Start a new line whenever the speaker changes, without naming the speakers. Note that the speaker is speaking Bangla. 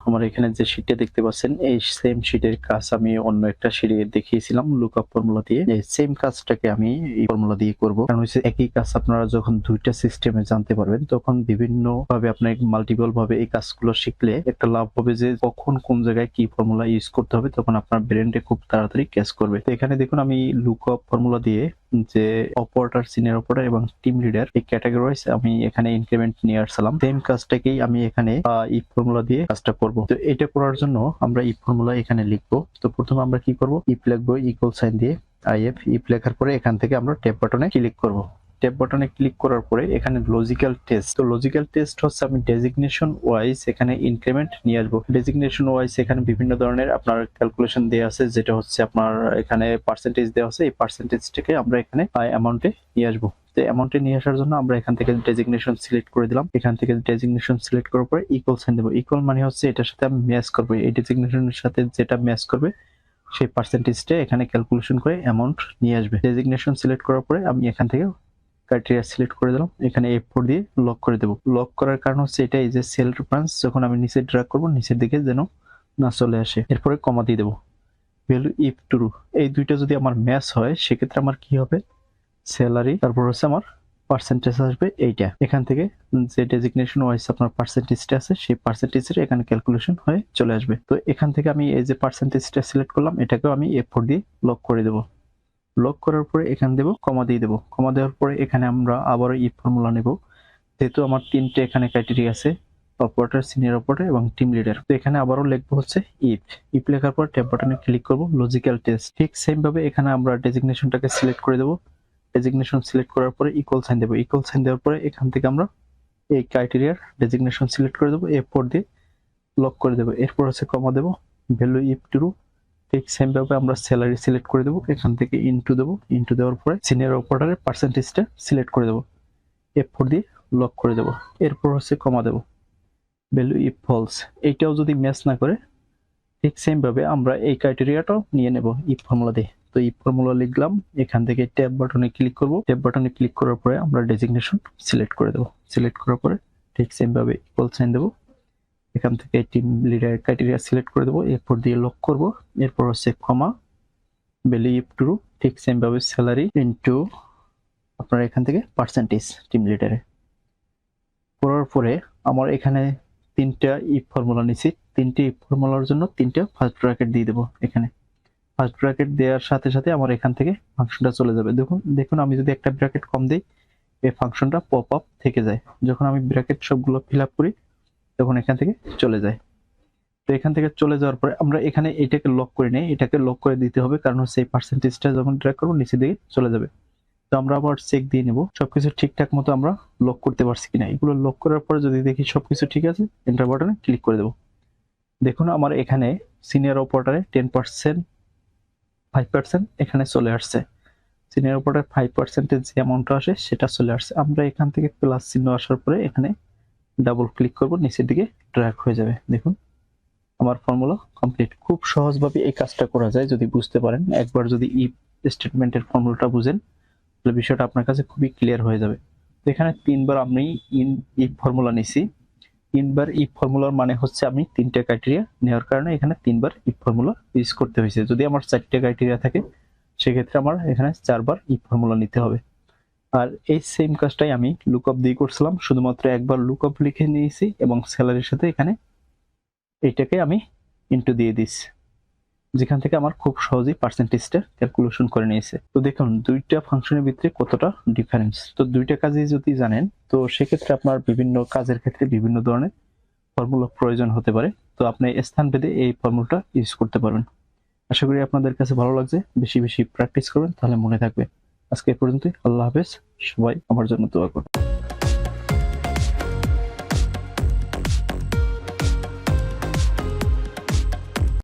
আমার এখানে যে শীটটা দেখতে পাচ্ছেন এই সেম শীটের কাজ আমি অন্য একটা শীটে দেখিয়েছিলাম লুকআপ ফর্মুলা দিয়ে। এই সেম কাজটাকে আমি এই ফর্মুলা দিয়ে করব। কারণ হচ্ছে একই কাজ আপনারা যখন দুইটা সিস্টেমে জানতে পারবেন তখন বিভিন্ন ভাবে আপনার মাল্টিপল ভাবে এই কাজগুলো শিখলে একটা লাভ হবে যে কখন কোন জায়গায় কি ফর্মুলা ইউজ করতে হবে তখন আপনার ব্রেনটা খুব তাড়াতাড়ি ক্যাচ করবে। তো এখানে দেখুন আমি লুকআপ ফর্মুলা দিয়ে যে অপারেটর, সিনিয়র অপারেটর এবং টিম লিডার এই ক্যাটাগরি ওয়াইজ আমি এখানে ইনক্রিমেন্ট নিয়ে আসলাম। সেম কাজটাকেই আমি এখানে ইফ ফর্মুলা দিয়ে কাজটা করব। তো এটা করার জন্য আমরা ইফ ফর্মুলা এখানে লিখবো। তো প্রথমে আমরা কি করব, ইফ লিখবো ইকুয়াল সাইন দিয়ে আইএফ। ইফ লেখার পরে এখান থেকে আমরা ট্যাব বাটনে ক্লিক করব। ট্যাব বাটনে ক্লিক করার পরে এখানে লজিক্যাল টেস্ট। তো লজিক্যাল টেস্ট হচ্ছে আমি ডেজিগনেশন ওয়াইজ এখানে ইনক্রিমেন্ট নিয়ে আসবো। ডেজিগনেশন ওয়াইজ এখানে বিভিন্ন ধরনের আপনার ক্যালকুলেশন দেওয়া আছে, যেটা হচ্ছে আপনার এখানে পার্সেন্টেজ দেওয়া আছে। এই পার্সেন্টেজটাকে আমরা এখানে অ্যামাউন্টে নিয়ে আসবো। তো অ্যামাউন্টে নিয়ে আসার জন্য আমরা এখান থেকে ডেজিগনেশন সিলেক্ট করে দিলাম। এখান থেকে ডেজিগনেশন সিলেক্ট করার পরে ইকুয়াল সাইন দেবো। ইকুয়াল মানে হচ্ছে এটার সাথে আমি ম্যাচ করবো, এই ডেজিগনেশনের সাথে যেটা ম্যাচ করবে সেই পার্সেন্টেজটা এখানে ক্যালকুলেশন করে অ্যামাউন্ট নিয়ে আসবে। ডেজিগনেশন সিলেক্ট করার পরে আমি এখান থেকে ক্রাইটেরিয়া সিলেক্ট করে দিলাম। এখানে F4 দিয়ে লক করে দেবো। লক করার কারণ হচ্ছে এটা, এই যে সেল রেফারেন্স যখন আমি নিচে ড্র্যাগ করবো নিচের দিকে যেন না চলে আসে। এরপরে কমা দিয়ে দেবো। ভ্যালু ইফ ট্রু, এই দুইটা যদি আমার ম্যাচ হয় সেক্ষেত্রে আমার কি হবে, স্যালারি তারপর হচ্ছে আমার পার্সেন্টেজ আসবে এইটা। এখান থেকে যে ডেজিগনেশন ওয়াইজ আপনার পার্সেন্টেজটা আছে সেই পার্সেন্টেজের এখানে ক্যালকুলেশন হয়ে চলে আসবে। তো এখান থেকে আমি এই যে পার্সেন্টেজটা সিলেক্ট করলাম এটাকেও আমি F4 দিয়ে লক করে দেবো। লক করার পরে এখানে দেবো কমা দিয়ে দেবো। কমা দেওয়ার পরে এখানে আমরা আবারও ইফ ফর্মুলা নেব। যেহেতু আমার তিনটে এখানে ক্রাইটেরিয়া আছে, অপারেটর, সিনিয়র অপারেটর এবং টিম লিডার। তো এখানে আবারও লিখবো হচ্ছে ইফ। ইফ লেখার পর ট্যাব বাটনে ক্লিক করব, লজিক্যাল টেস্ট। ঠিক সেম ভাবে এখানে আমরা ডেজিগনেশনটাকে সিলেক্ট করে দেবো। ডেজিগনেশন সিলেক্ট করার পরে ইকুয়াল সাইন দেবো। ইকুয়াল সাইন দেওয়ার পরে এখান থেকে আমরা এই ক্রাইটেরিয়ার ডেজিগনেশন সিলেক্ট করে দেবো, F4 দিয়ে লক করে দেবো। এরপর হচ্ছে কমা দেবো, ভ্যালু ইফ ট্রু। ঠিক সেম ভাবে আমরা স্যালারি সিলেক্ট করে দেবো, এখান থেকে ইনটু দেবো। ইনটু দেওয়ার পরে সিনিয়র অপারেটরের পার্সেন্টেজটা সিলেক্ট করে দেবো, F4 দিয়ে লক করে দেবো। এরপর হচ্ছে কমা দেবো, ভ্যালু ইফ ফলস। এইটাও যদি ম্যাচ না করে ঠিক সেম ভাবে আমরা এই ক্রাইটেরিয়াটাও নিয়ে নেব ইফ ফর্মুলা দিয়ে। তো ইফ ফর্মুলা লিখলাম, এখান থেকে ট্যাব বাটনে ক্লিক করব। ট্যাব বাটনে ক্লিক করার পরে আমরা ডেজিগনেশন সিলেক্ট করে দেবো। সিলেক্ট করার পরে ঠিক সেম ভাবে ইকুয়াল সাইন দেবো। এখান থেকে টিম লিডার ক্রাইটেরিয়া সিলেক্ট করে দেবো, F4 দিয়ে লক করব। এরপর হচ্ছে কমা, ভ্যালু ইফ ট্রু। ঠিক সেম ভাবে স্যালারি ইনটু আপনার এখান থেকে পার্সেন্টেজ টিম লিডারে। করার পরে আমার এখানে তিনটা ইফ ফর্মুলা নিছি। তিনটে ইফ ফর্মুলার জন্য তিনটা ফার্স্ট ব্র্যাকেট দিয়ে দেবো। এখানে ফার্স্ট ব্র্যাকেট দেওয়ার সাথে সাথে আমার এখান থেকে ফাংশনটা চলে যাবে। দেখুন আমি যদি একটা ব্র্যাকেট কম দিই এই ফাংশনটা পপ আপ থেকে যায়। যখন আমি ব্র্যাকেট সবগুলো ফিল আপ করি তখন এখান থেকে চলে যায়। তো এখান থেকে চলে যাওয়ার পরে আমরা এখানে এটাকে লক করে নেই, এটাকে লক করে দিতে হবে, কারণ হচ্ছে এই পার্সেন্টেজটা যখন ড্র্যাগ করবো নিচে দিকে চলে যাবে। তো আমরা আবার চেক দিয়ে নেব সবকিছু ঠিকঠাক মতো আমরা লক করতে পারছি কিনা। এগুলো লক করার পরে যদি দেখি সবকিছু ঠিক আছে, এন্টার বাটনে ক্লিক করে দেবো। দেখুন আমার এখানে সিনিয়র অপারেটরে 10% 5% এখানে চলে আসছে। সিনিয়র অপারেটর 5% যে অ্যামাউন্টটা আসে সেটা চলে আসছে। আমরা এখান থেকে প্লাস চিহ্ন আসার পরে এখানে ডাবল ক্লিক করব, নিচের দিকে ড্র্যাগ হয়ে যাবে। দেখুন আমার ফর্মুলা কমপ্লিট। খুব সহজভাবে এই কাজটা করা যায় যদি বুঝতে পারেন। একবার যদি ইফ স্টেটমেন্টের ফর্মুলাটা বুঝেন তাহলে বিষয়টা আপনার কাছে খুবই ক্লিয়ার হয়ে যাবে। তো এখানে তিনবার আমি ইফ ফর্মুলা নিছি। তিনবার ইফ ফর্মুলার মানে হচ্ছে আমি তিনটা ক্রাইটেরিয়া নেওয়ার কারণে এখানে তিনবার ইফ ফর্মুলা ইউজ করতে হয়েছে। যদি আমার চারটে ক্রাইটেরিয়া থাকে সেক্ষেত্রে আমার এখানে চারবার ইফ ফর্মুলা নিতে হবে। আর এই সেম কাজটাই আমি লুকআপ দিয়ে করছিলাম, শুধুমাত্র একবার লুকআপ লিখে নিয়েছি এবং স্যালারির সাথে এখানে এইটাকে আমি ইনটু দিয়ে দিচ্ছি, যেখান থেকে আমার খুব সহজেই পার্সেন্টেজটা ক্যালকুলেশন করে নিয়েছে। তো দেখুন দুইটা ফাংশনের ভিতরে কতটা ডিফারেন্স। তো দুইটা কাজই যদি জানেন তো সেক্ষেত্রে আপনার বিভিন্ন কাজের ক্ষেত্রে বিভিন্ন ধরনের ফর্মুলা প্রয়োজন হতে পারে। তো আপনি স্থান ভেদে এই ফর্মুলাটা ইউজ করতে পারবেন। আশা করি আপনাদের কাছে ভালো লাগছে। বেশি বেশি প্র্যাকটিস করবেন তাহলে মনে থাকবে। আজকে এই পর্যন্তই। আল্লাহ হাফেজ। সবাই আমার জন্য দোয়া করুন।